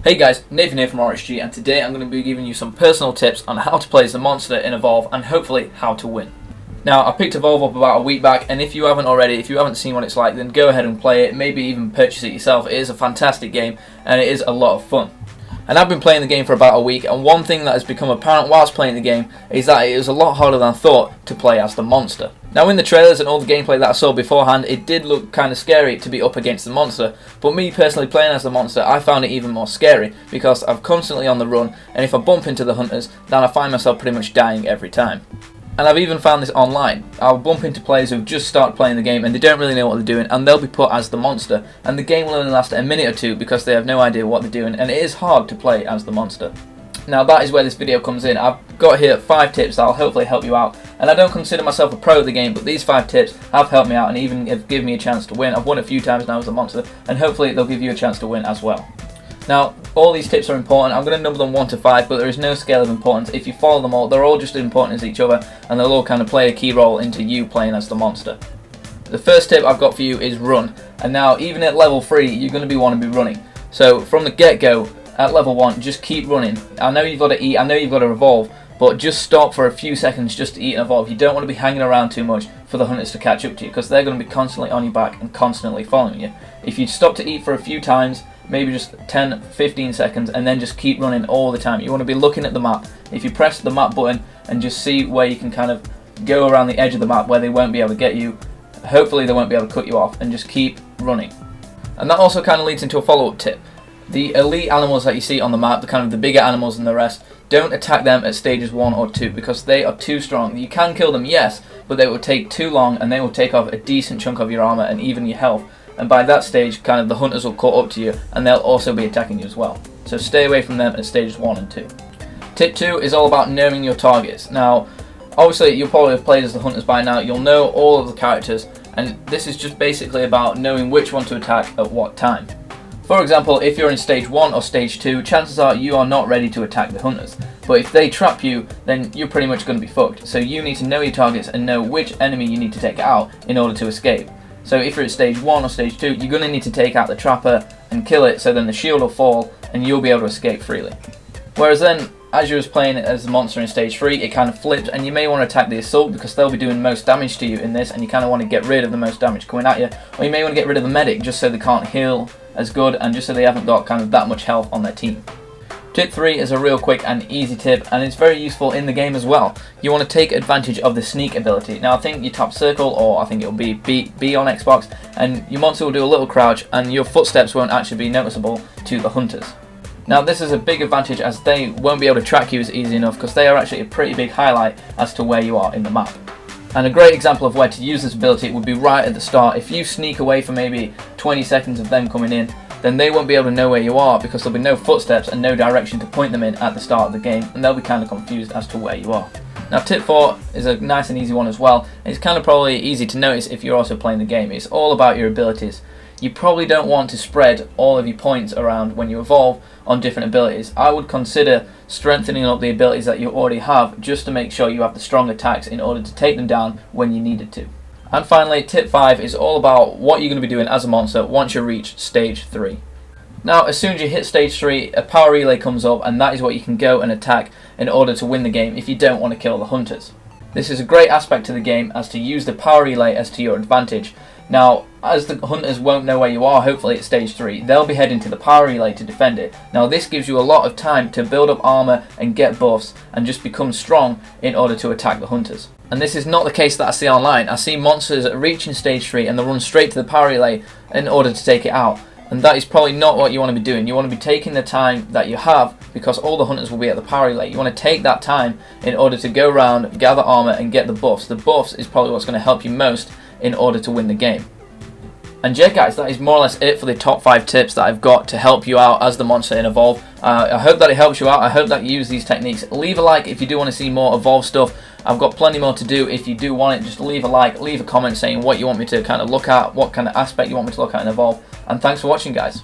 Hey guys, Nathan here from RSG, and today I'm going to be giving you some personal tips on how to play as the monster in Evolve and hopefully how to win. Now, I picked Evolve up about a week back, and if you haven't already, if you haven't seen what it's like, then go ahead and play it, maybe even purchase it yourself. It is a fantastic game and it is a lot of fun. And I've been playing the game for about a week, and one thing that has become apparent whilst playing the game is that it is a lot harder than I thought to play as the monster. Now, in the trailers and all the gameplay that I saw beforehand, it did look kind of scary to be up against the monster, but me personally playing as the monster, I found it even more scary because I'm constantly on the run, and if I bump into the hunters, then I find myself pretty much dying every time. And I've even found this online. I'll bump into players who've just started playing the game and they don't really know what they're doing, and they'll be put as the monster, and the game will only last a minute or two because they have no idea what they're doing, and it is hard to play as the monster. Now, that is where this video comes in. I've got here 5 tips that will hopefully help you out, and I don't consider myself a pro at the game, but these 5 tips have helped me out and even have given me a chance to win. I've won a few times now as a monster, and hopefully they'll give you a chance to win as well. Now, all these tips are important. I'm going to number them 1 to 5, but there is no scale of importance. If you follow them all, they're all just as important as each other, and they'll all kind of play a key role into you playing as the monster. The first tip I've got for you is run. And now, even at level 3, you're going to want to be running. So from the get-go, at level 1, just keep running. I know you've got to eat, I know you've got to evolve, but just stop for a few seconds just to eat and evolve. You don't want to be hanging around too much for the hunters to catch up to you, because they're going to be constantly on your back and constantly following you. If you stop to eat for a few times, maybe just 10-15 seconds, and then just keep running all the time. You want to be looking at the map. If you press the map button and just see where you can kind of go around the edge of the map where they won't be able to get you, hopefully they won't be able to cut you off, and just keep running. And that also kind of leads into a follow-up tip. The elite animals that you see on the map, the bigger animals than the rest, don't attack them at stages 1 or 2 because they are too strong. You can kill them, yes, but they will take too long and they will take off a decent chunk of your armor and even your health. And by that stage, the hunters will caught up to you and they'll also be attacking you as well. So stay away from them at stages 1 and 2. Tip 2 is all about knowing your targets. Now, obviously you'll probably have played as the hunters by now. You'll know all of the characters, and this is just basically about knowing which one to attack at what time. For example, if you're in stage 1 or stage 2, chances are you are not ready to attack the hunters. But if they trap you, then you're pretty much going to be fucked. So you need to know your targets and know which enemy you need to take out in order to escape. So if you're at stage 1 or stage 2, you're going to need to take out the trapper and kill it, so then the shield will fall and you'll be able to escape freely. Whereas then, as you was playing as the monster in stage 3, it kind of flipped, and you may want to attack the assault because they'll be doing most damage to you in this, and you kind of want to get rid of the most damage coming at you. Or you may want to get rid of the medic just so they can't heal as good and just so they haven't got that much health on their team. Tip 3 is a real quick and easy tip, and it's very useful in the game as well. You want to take advantage of the sneak ability. Now, I think you tap circle, or I think it'll be B on Xbox, and your monster will do a little crouch and your footsteps won't actually be noticeable to the hunters. Now, this is a big advantage as they won't be able to track you as easy enough because they are actually a pretty big highlight as to where you are in the map. And a great example of where to use this ability would be right at the start. If you sneak away for maybe 20 seconds of them coming in, then they won't be able to know where you are because there'll be no footsteps and no direction to point them in at the start of the game, and they'll be kind of confused as to where you are. Now, tip 4 is a nice and easy one as well. It's kind of probably easy to notice if you're also playing the game. It's all about your abilities. You probably don't want to spread all of your points around when you evolve on different abilities. I would consider strengthening up the abilities that you already have just to make sure you have the strong attacks in order to take them down when you needed to. And finally, tip 5 is all about what you're going to be doing as a monster once you reach stage 3. Now, as soon as you hit stage 3, a power relay comes up, and that is what you can go and attack in order to win the game if you don't want to kill the hunters. This is a great aspect to the game as to use the power relay as to your advantage. Now, as the hunters won't know where you are, hopefully at stage 3, they'll be heading to the power relay to defend it. Now, this gives you a lot of time to build up armor and get buffs and just become strong in order to attack the hunters. And this is not the case that I see online. I see monsters reaching stage 3 and they run straight to the power relay in order to take it out. And that is probably not what you want to be doing. You want to be taking the time that you have because all the hunters will be at the power relay. You want to take that time in order to go around, gather armor and get the buffs. The buffs is probably what's going to help you most in order to win the game. And yeah guys, that is more or less it for the top 5 tips that I've got to help you out as the monster in Evolve. I hope that it helps you out. I hope that you use these techniques. Leave a like if you do want to see more Evolve stuff. I've got plenty more to do. If you do want it, just leave a like, leave a comment saying what you want me to kind of look at, what kind of aspect you want me to look at in Evolve. And thanks for watching guys.